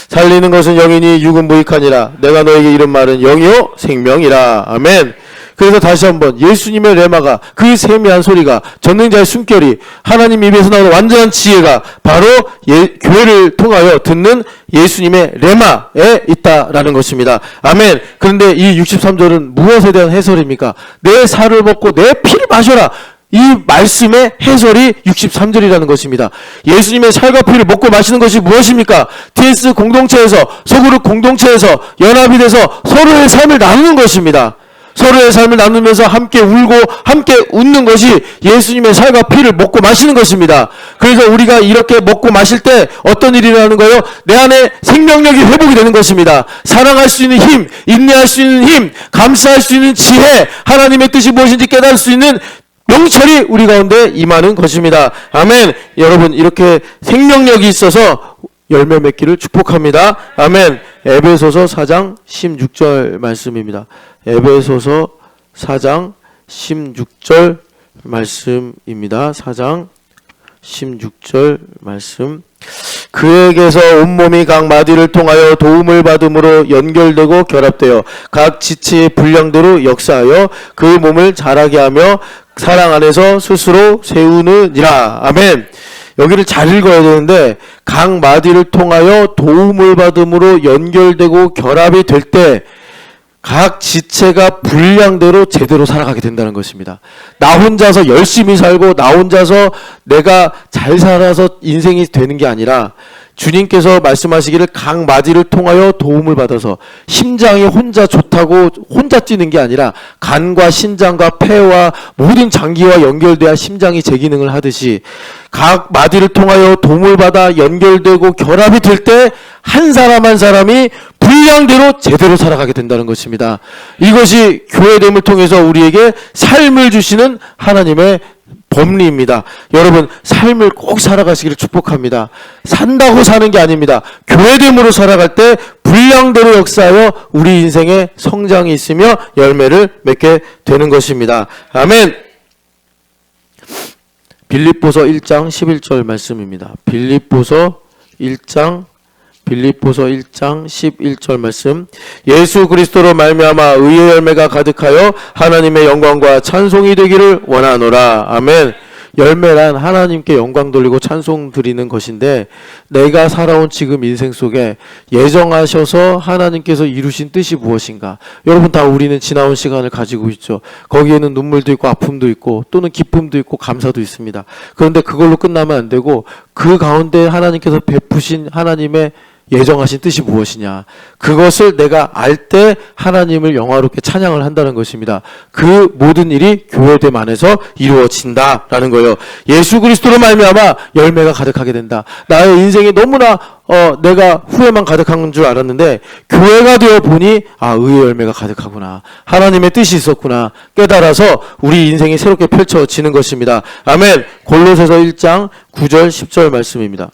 살리는 것은 영이니 육은 무익하니라. 내가 너에게 이른 말은 영이요 생명이라. 아멘. 그래서 다시 한번 예수님의 레마가, 그 세미한 소리가, 전능자의 숨결이, 하나님 입에서 나오는 완전한 지혜가 바로 교회를 통하여 듣는 예수님의 레마에 있다라는 것입니다. 아멘. 그런데 이 63절은 무엇에 대한 해설입니까? 내 살을 먹고 내 피를 마셔라. 이 말씀의 해설이 63절이라는 것입니다. 예수님의 살과 피를 먹고 마시는 것이 무엇입니까? TS 공동체에서, 소그룹 공동체에서 연합이 돼서 서로의 삶을 나누는 것입니다. 서로의 삶을 나누면서 함께 울고 함께 웃는 것이 예수님의 살과 피를 먹고 마시는 것입니다. 그래서 우리가 이렇게 먹고 마실 때 어떤 일이 일어나는 거예요? 내 안에 생명력이 회복이 되는 것입니다. 사랑할 수 있는 힘, 인내할 수 있는 힘, 감사할 수 있는 지혜, 하나님의 뜻이 무엇인지 깨달을 수 있는 명철이 우리 가운데 임하는 것입니다. 아멘. 여러분, 이렇게 생명력이 있어서 열매 맺기를 축복합니다. 아멘. 에베소서 4장 16절 말씀입니다. 에베소서 4장 16절 말씀입니다. 4장 16절 말씀. 그에게서 온몸이 각 마디를 통하여 도움을 받음으로 연결되고 결합되어 각 지체의 분량대로 역사하여 그 몸을 자라게 하며 사랑 안에서 스스로 세우느니라. 아멘. 여기를 잘 읽어야 되는데 각 마디를 통하여 도움을 받음으로 연결되고 결합이 될 때 각 지체가 분량대로 제대로 살아가게 된다는 것입니다. 나 혼자서 열심히 살고 나 혼자서 내가 잘 살아서 인생이 되는 게 아니라 주님께서 말씀하시기를 각 마디를 통하여 도움을 받아서 심장이 혼자 좋다고 혼자 뛰는 게 아니라 간과 신장과 폐와 모든 장기와 연결돼야 심장이 제 기능을 하듯이 각 마디를 통하여 도움을 받아 연결되고 결합이 될 때 한 사람 한 사람이 분량대로 제대로 살아가게 된다는 것입니다. 이것이 교회됨을 통해서 우리에게 삶을 주시는 하나님의 법리입니다. 여러분 삶을 꼭 살아가시기를 축복합니다. 산다고 사는 게 아닙니다. 교회됨으로 살아갈 때 분량대로 역사하여 우리 인생에 성장이 있으며 열매를 맺게 되는 것입니다. 아멘. 빌립보서 1장 11절 말씀입니다. 빌립보서 1장 11절 말씀. 예수 그리스도로 말미암아 의의 열매가 가득하여 하나님의 영광과 찬송이 되기를 원하노라. 아멘. 열매란 하나님께 영광 돌리고 찬송 드리는 것인데 내가 살아온 지금 인생 속에 예정하셔서 하나님께서 이루신 뜻이 무엇인가? 여러분 다 우리는 지나온 시간을 가지고 있죠. 거기에는 눈물도 있고 아픔도 있고 또는 기쁨도 있고 감사도 있습니다. 그런데 그걸로 끝나면 안 되고 그 가운데 하나님께서 베푸신 하나님의 예정하신 뜻이 무엇이냐? 그것을 내가 알 때 하나님을 영화롭게 찬양을 한다는 것입니다. 그 모든 일이 교회됨 안에서 이루어진다라는 거예요. 예수 그리스도로 말미암아 열매가 가득하게 된다. 나의 인생이 너무나 내가 후회만 가득한 줄 알았는데 교회가 되어 보니 의의 열매가 가득하구나. 하나님의 뜻이 있었구나. 깨달아서 우리 인생이 새롭게 펼쳐지는 것입니다. 아멘. 골로새서 1장 9절 10절 말씀입니다.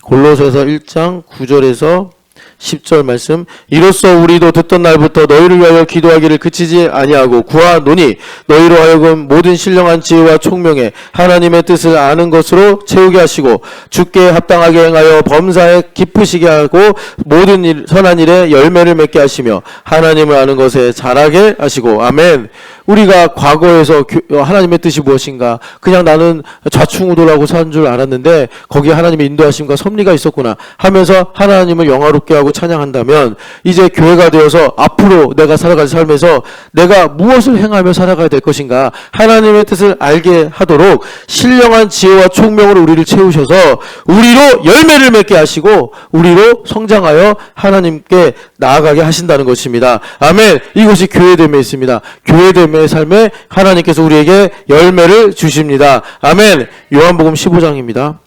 골로새서 1장 9절에서 10절 말씀. 이로써 우리도 듣던 날부터 너희를 위하여 기도하기를 그치지 아니하고 구하노니 너희로 하여금 모든 신령한 지혜와 총명에 하나님의 뜻을 아는 것으로 채우게 하시고 주께 합당하게 행하여 범사에 기쁘시게 하고 모든 선한 일에 열매를 맺게 하시며 하나님을 아는 것에 자라게 하시고. 아멘. 우리가 과거에서 하나님의 뜻이 무엇인가 그냥 나는 좌충우돌하고 산 줄 알았는데 거기에 하나님의 인도하심과 섭리가 있었구나 하면서 하나님을 영화롭게 하고 찬양한다면 이제 교회가 되어서 앞으로 내가 살아갈 삶에서 내가 무엇을 행하며 살아가야 될 것인가 하나님의 뜻을 알게 하도록 신령한 지혜와 총명으로 우리를 채우셔서 우리로 열매를 맺게 하시고 우리로 성장하여 하나님께 나아가게 하신다는 것입니다. 아멘. 이것이 교회됨에 있습니다. 교회됨의 삶에 하나님께서 우리에게 열매를 주십니다. 아멘. 요한복음 15장입니다.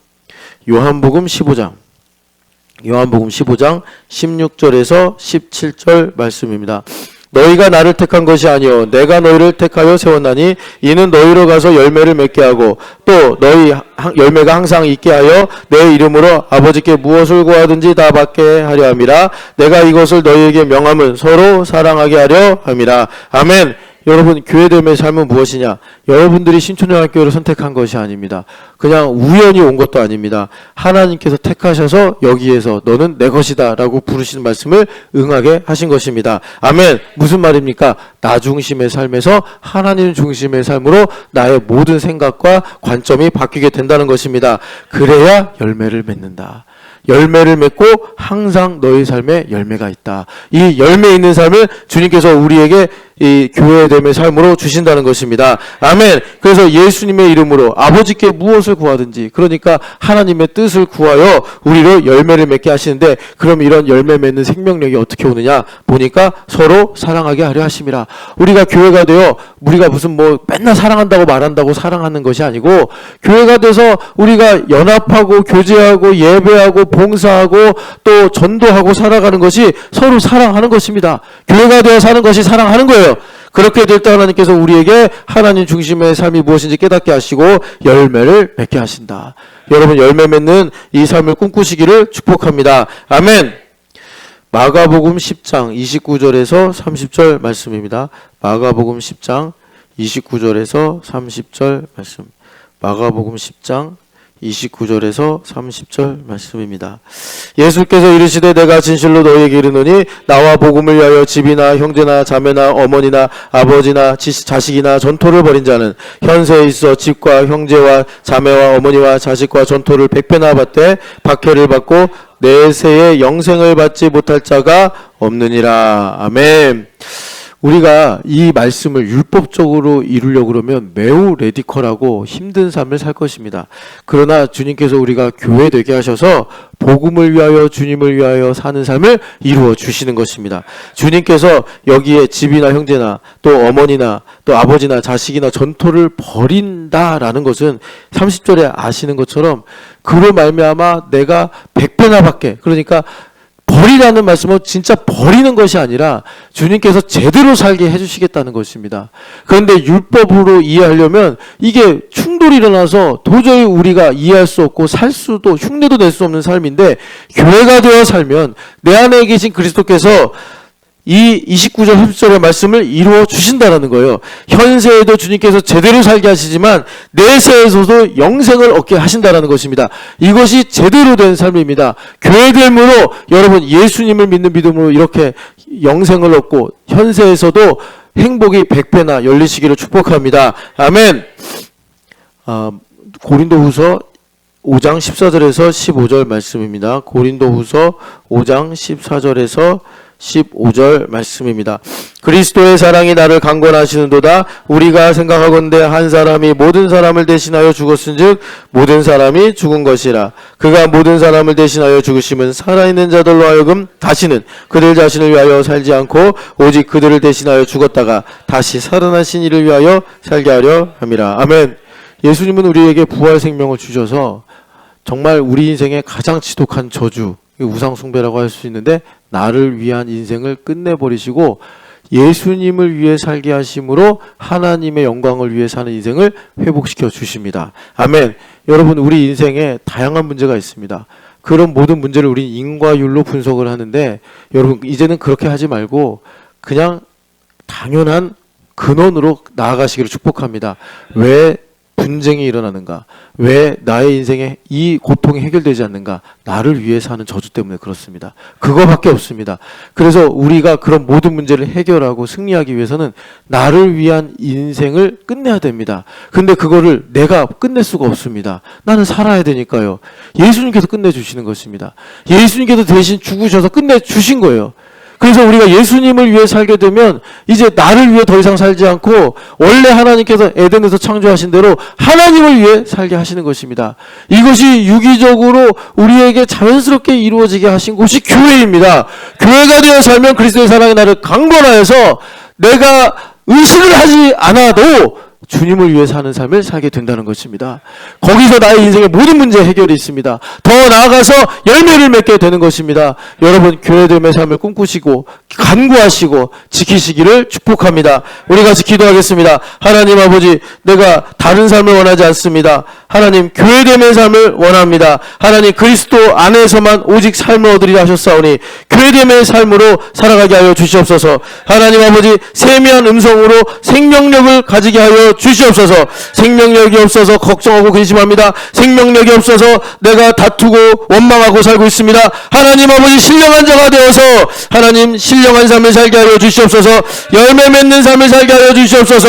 요한복음 15장 16절에서 17절 말씀입니다. 너희가 나를 택한 것이 아니요 내가 너희를 택하여 세웠나니 이는 너희로 가서 열매를 맺게 하고 또 너희 열매가 항상 있게 하여 내 이름으로 아버지께 무엇을 구하든지 다 받게 하려 함이라. 내가 이것을 너희에게 명함은 서로 사랑하게 하려 함이라. 아멘. 여러분 교회됨의 삶은 무엇이냐? 여러분들이 신촌영학교를 선택한 것이 아닙니다. 그냥 우연히 온 것도 아닙니다. 하나님께서 택하셔서 여기에서 너는 내 것이다 라고 부르시는 말씀을 응하게 하신 것입니다. 아멘. 무슨 말입니까? 나 중심의 삶에서 하나님 중심의 삶으로 나의 모든 생각과 관점이 바뀌게 된다는 것입니다. 그래야 열매를 맺는다. 열매를 맺고 항상 너희 삶에 열매가 있다. 이 열매 있는 삶을 주님께서 우리에게 이 교회됨의 삶으로 주신다는 것입니다. 아멘. 그래서 예수님의 이름으로 아버지께 무엇을 구하든지 그러니까 하나님의 뜻을 구하여 우리로 열매를 맺게 하시는데 그럼 이런 열매 맺는 생명력이 어떻게 오느냐 보니까 서로 사랑하게 하려 하심이라. 우리가 교회가 되어 우리가 무슨 맨날 사랑한다고 말한다고 사랑하는 것이 아니고 교회가 돼서 우리가 연합하고 교제하고 예배하고 봉사하고 또 전도하고 살아가는 것이 서로 사랑하는 것입니다. 교회가 되어 사는 것이 사랑하는 거예요. 그렇게 될 때 하나님께서 우리에게 하나님 중심의 삶이 무엇인지 깨닫게 하시고 열매를 맺게 하신다. 여러분 열매 맺는 이 삶을 꿈꾸시기를 축복합니다. 아멘. 마가복음 10장 29절에서 30절 말씀입니다. 마가복음 10장 29절에서 30절 말씀. 마가복음 10장 29절에서 30절 말씀입니다. 예수께서 이르시되 내가 진실로 너희에게 이르노니 나와 복음을 위하여 집이나 형제나 자매나 어머니나 아버지나 자식이나 전토를 벌인 자는 현세에 있어 집과 형제와 자매와 어머니와 자식과 전토를 100배나 받되 박해를 받고 내세에 영생을 받지 못할 자가 없느니라. 아멘. 우리가 이 말씀을 율법적으로 이루려고 그러면 매우 레디컬하고 힘든 삶을 살 것입니다. 그러나 주님께서 우리가 교회되게 하셔서 복음을 위하여 주님을 위하여 사는 삶을 이루어 주시는 것입니다. 주님께서 여기에 집이나 형제나 또 어머니나 또 아버지나 자식이나 전토를 벌인다라는 것은 30절에 아시는 것처럼 그로 말미암아 내가 100배나 받게, 그러니까 버리라는 말씀은 진짜 버리는 것이 아니라 주님께서 제대로 살게 해주시겠다는 것입니다. 그런데 율법으로 이해하려면 이게 충돌이 일어나서 도저히 우리가 이해할 수 없고 살 수도 흉내도 낼 수 없는 삶인데, 교회가 되어 살면 내 안에 계신 그리스도께서 이 29절 30절의 말씀을 이루어 주신다라는 거예요. 현세에도 주님께서 제대로 살게 하시지만 내세에서도 영생을 얻게 하신다라는 것입니다. 이것이 제대로 된 삶입니다. 교회됨으로 여러분 예수님을 믿는 믿음으로 이렇게 영생을 얻고 현세에서도 행복이 100배나 열리시기를 축복합니다. 아멘. 고린도후서 5장 14절에서 15절 말씀입니다. 고린도후서 5장 14절에서 15절 말씀입니다. 그리스도의 사랑이 나를 강권하시는도다. 우리가 생각하건대 한 사람이 모든 사람을 대신하여 죽었은즉 모든 사람이 죽은 것이라. 그가 모든 사람을 대신하여 죽으심은 살아있는 자들로 하여금 다시는 그들 자신을 위하여 살지 않고 오직 그들을 대신하여 죽었다가 다시 살아나신 이를 위하여 살게 하려 함이라. 아멘. 예수님은 우리에게 부활 생명을 주셔서 정말 우리 인생의 가장 지독한 저주, 우상 숭배라고 할 수 있는데 나를 위한 인생을 끝내버리시고 예수님을 위해 살게 하심으로 하나님의 영광을 위해 사는 인생을 회복시켜 주십니다. 아멘. 여러분, 우리 인생에 다양한 문제가 있습니다. 그런 모든 문제를 우리 인과율로 분석을 하는데, 여러분 이제는 그렇게 하지 말고 그냥 당연한 근원으로 나아가시기를 축복합니다. 왜 분쟁이 일어나는가? 왜 나의 인생에 이 고통이 해결되지 않는가? 나를 위해 사는 저주 때문에 그렇습니다. 그거밖에 없습니다. 그래서 우리가 그런 모든 문제를 해결하고 승리하기 위해서는 나를 위한 인생을 끝내야 됩니다. 근데 그거를 내가 끝낼 수가 없습니다. 나는 살아야 되니까요. 예수님께서 끝내주시는 것입니다. 예수님께서 대신 죽으셔서 끝내주신 거예요. 그래서 우리가 예수님을 위해 살게 되면 이제 나를 위해 더 이상 살지 않고 원래 하나님께서 에덴에서 창조하신 대로 하나님을 위해 살게 하시는 것입니다. 이것이 유기적으로 우리에게 자연스럽게 이루어지게 하신 곳이 교회입니다. 교회가 되어 살면 그리스도의 사랑이 나를 강권하여서 내가 의식을 하지 않아도 주님을 위해 사는 삶을 살게 된다는 것입니다. 거기서 나의 인생의 모든 문제 해결이 있습니다. 더 나아가서 열매를 맺게 되는 것입니다. 여러분, 교회됨의 삶을 꿈꾸시고 간구하시고 지키시기를 축복합니다. 우리 같이 기도하겠습니다. 하나님 아버지, 내가 다른 삶을 원하지 않습니다. 하나님, 교회됨의 삶을 원합니다. 하나님, 그리스도 안에서만 오직 삶을 얻으리라 하셨사오니 교회됨의 삶으로 살아가게 하여 주시옵소서. 하나님 아버지, 세미한 음성으로 생명력을 가지게 하여 주시옵소서. 생명력이 없어서 걱정하고 근심합니다. 생명력이 없어서 내가 다투고 원망하고 살고 있습니다. 하나님 아버지, 신령한 자가 되어서 하나님 신령한 삶을 살게 하여 주시옵소서. 열매 맺는 삶을 살게 하여 주시옵소서.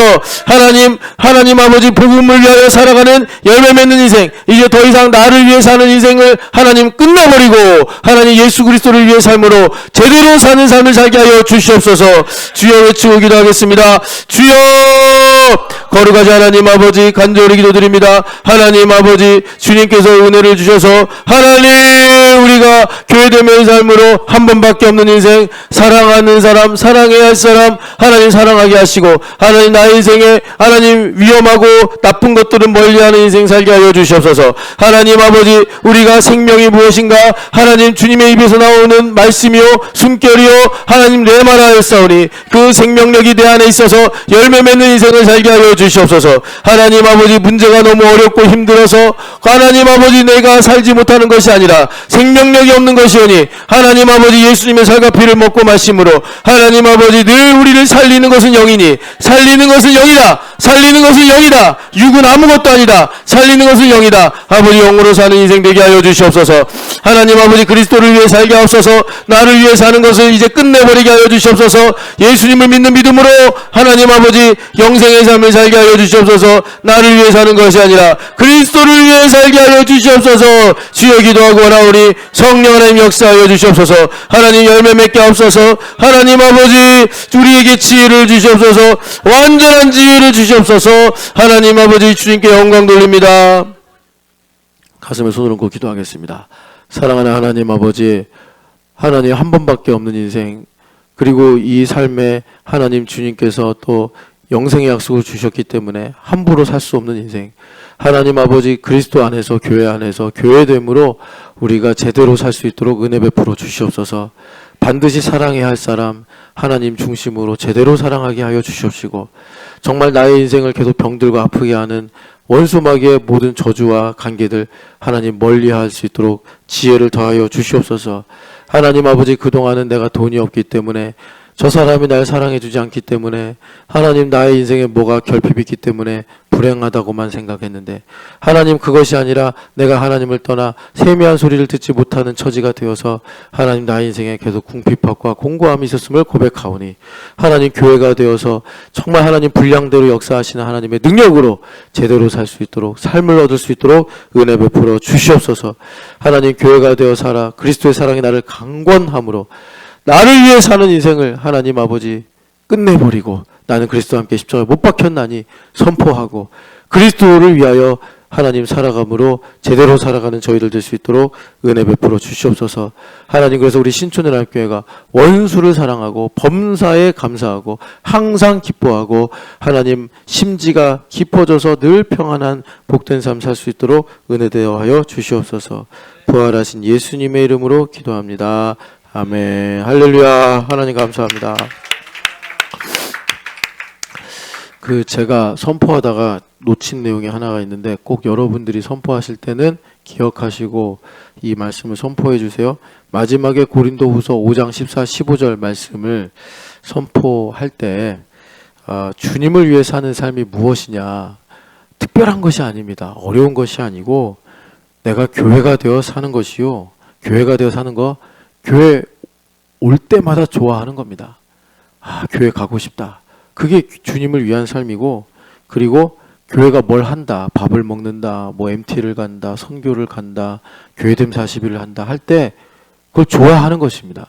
하나님 아버지, 복음을 위하여 살아가는 열매 맺는 인생, 이제 더 이상 나를 위해 사는 인생을 하나님 끝내버리고 하나님 예수 그리스도를 위해 삶으로 제대로 사는 삶을 살게 하여 주시옵소서. 주여 외치고 기도하겠습니다. 주여, 거룩하신 하나님 아버지, 간절히 기도드립니다. 하나님 아버지, 주님께서 은혜를 주셔서 하나님 우리가 교회됨의 삶으로 한 번밖에 없는 인생, 사랑하는 사람, 사랑해야 할 사람 하나님 사랑하게 하시고 하나님 나의 인생에 하나님 위험하고 나쁜 것들은 멀리하는 인생 살게 하여 주시옵소서. 하나님 아버지, 우리가 생명이 무엇인가 하나님 주님의 입에서 나오는 말씀이요 숨결이요 하나님 레마라였사오니 그 생명력이 내 안에 있어서 열매 맺는 인생을 살게 하여 주시옵소서. 하나님 아버지, 문제가 너무 어렵고 힘들어서 하나님 아버지 내가 살지 못하는 것이 아니라 생명력이 없는 것이오니 하나님 아버지, 예수님의 살과 피를 먹고 마심으로 하나님 아버지 늘 우리를 살리는 것은 영이니 살리는 것은 영이라 살리는 것은 영이다. 육은 아무것도 아니다. 살리는 것은 영이다. 아버지, 영으로 사는 인생 되게 하여 주시옵소서. 하나님 아버지, 그리스도를 위해 살게 하옵소서. 나를 위해 사는 것을 이제 끝내버리게 하여 주시옵소서. 예수님을 믿는 믿음으로 하나님 아버지, 영생의 삶을 살게 하여 주시옵소서. 나를 위해 사는 것이 아니라 그리스도를 위해 살게 하여 주시옵소서. 주여 기도하고 원하오니 성령 하나님 역사하여 주시옵소서. 하나님 열매 맺게 하옵소서. 하나님 아버지, 우리에게 지혜를 주시옵소서. 완전한 지혜를 주시옵소서. 하나님 아버지, 주님께 영광 돌립니다. 가슴에 손을 얹고 기도하겠습니다. 사랑하는 하나님 아버지, 하나님 한 번밖에 없는 인생, 그리고 이 삶에 하나님 주님께서 또 영생의 약속을 주셨기 때문에 함부로 살 수 없는 인생, 하나님 아버지, 그리스도 안에서 교회 안에서 교회됨으로 우리가 제대로 살 수 있도록 은혜 베풀어 주시옵소서. 반드시 사랑해야 할 사람 하나님 중심으로 제대로 사랑하게 하여 주시옵시고, 정말 나의 인생을 계속 병들고 아프게 하는 원수마귀의 모든 저주와 관계들 하나님 멀리할 수 있도록 지혜를 더하여 주시옵소서. 하나님 아버지, 그동안은 내가 돈이 없기 때문에, 저 사람이 날 사랑해 주지 않기 때문에, 하나님 나의 인생에 뭐가 결핍이 있기 때문에 불행하다고만 생각했는데, 하나님 그것이 아니라 내가 하나님을 떠나 세미한 소리를 듣지 못하는 처지가 되어서 하나님 나의 인생에 계속 궁핍함과 공고함이 있었음을 고백하오니, 하나님 교회가 되어서 정말 하나님 분량대로 역사하시는 하나님의 능력으로 제대로 살 수 있도록, 삶을 얻을 수 있도록 은혜 베풀어 주시옵소서. 하나님 교회가 되어 살아 그리스도의 사랑이 나를 강권함으로 나를 위해 사는 인생을 하나님 아버지 끝내버리고, 나는 그리스도와 함께 십자가에 못 박혔나니 선포하고 그리스도를 위하여 하나님 살아감으로 제대로 살아가는 저희들 될 수 있도록 은혜 베풀어 주시옵소서. 하나님, 그래서 우리 신촌의 하나님교회가 원수를 사랑하고 범사에 감사하고 항상 기뻐하고 하나님 심지가 깊어져서 늘 평안한 복된 삶 살 수 있도록 은혜 대하여 주시옵소서. 부활하신 예수님의 이름으로 기도합니다. 아멘. 할렐루야. 하나님 감사합니다. 제가 선포하다가 놓친 내용이 하나가 있는데, 꼭 여러분들이 선포하실 때는 기억하시고 이 말씀을 선포해 주세요. 마지막에 고린도후서 5장 14, 15절 말씀을 선포할 때 주님을 위해 사는 삶이 무엇이냐, 특별한 것이 아닙니다. 어려운 것이 아니고 내가 교회가 되어 사는 것이요, 교회가 되어 사는 거, 교회 올 때마다 좋아하는 겁니다. 교회 가고 싶다. 그게 주님을 위한 삶이고, 그리고 교회가 뭘 한다, 밥을 먹는다, 뭐 MT를 간다, 선교를 간다, 교회됨 40일을 한다 할 때 그걸 좋아하는 것입니다.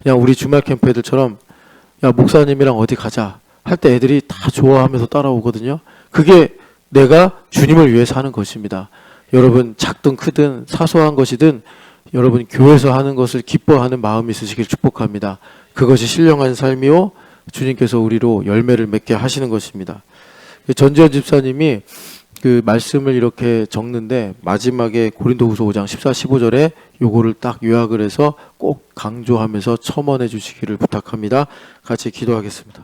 그냥 우리 주말 캠프 애들처럼 야 목사님이랑 어디 가자 할 때 애들이 다 좋아하면서 따라오거든요. 그게 내가 주님을 위해 사는 것입니다. 여러분, 작든 크든 사소한 것이든 여러분 교회에서 하는 것을 기뻐하는 마음이 있으시길 축복합니다. 그것이 신령한 삶이요, 주님께서 우리로 열매를 맺게 하시는 것입니다. 전지현 집사님이 그 말씀을 이렇게 적는데 마지막에 고린도후서 5장 14, 15절에 요거를 딱 요약을 해서 꼭 강조하면서 첨언해 주시기를 부탁합니다. 같이 기도하겠습니다.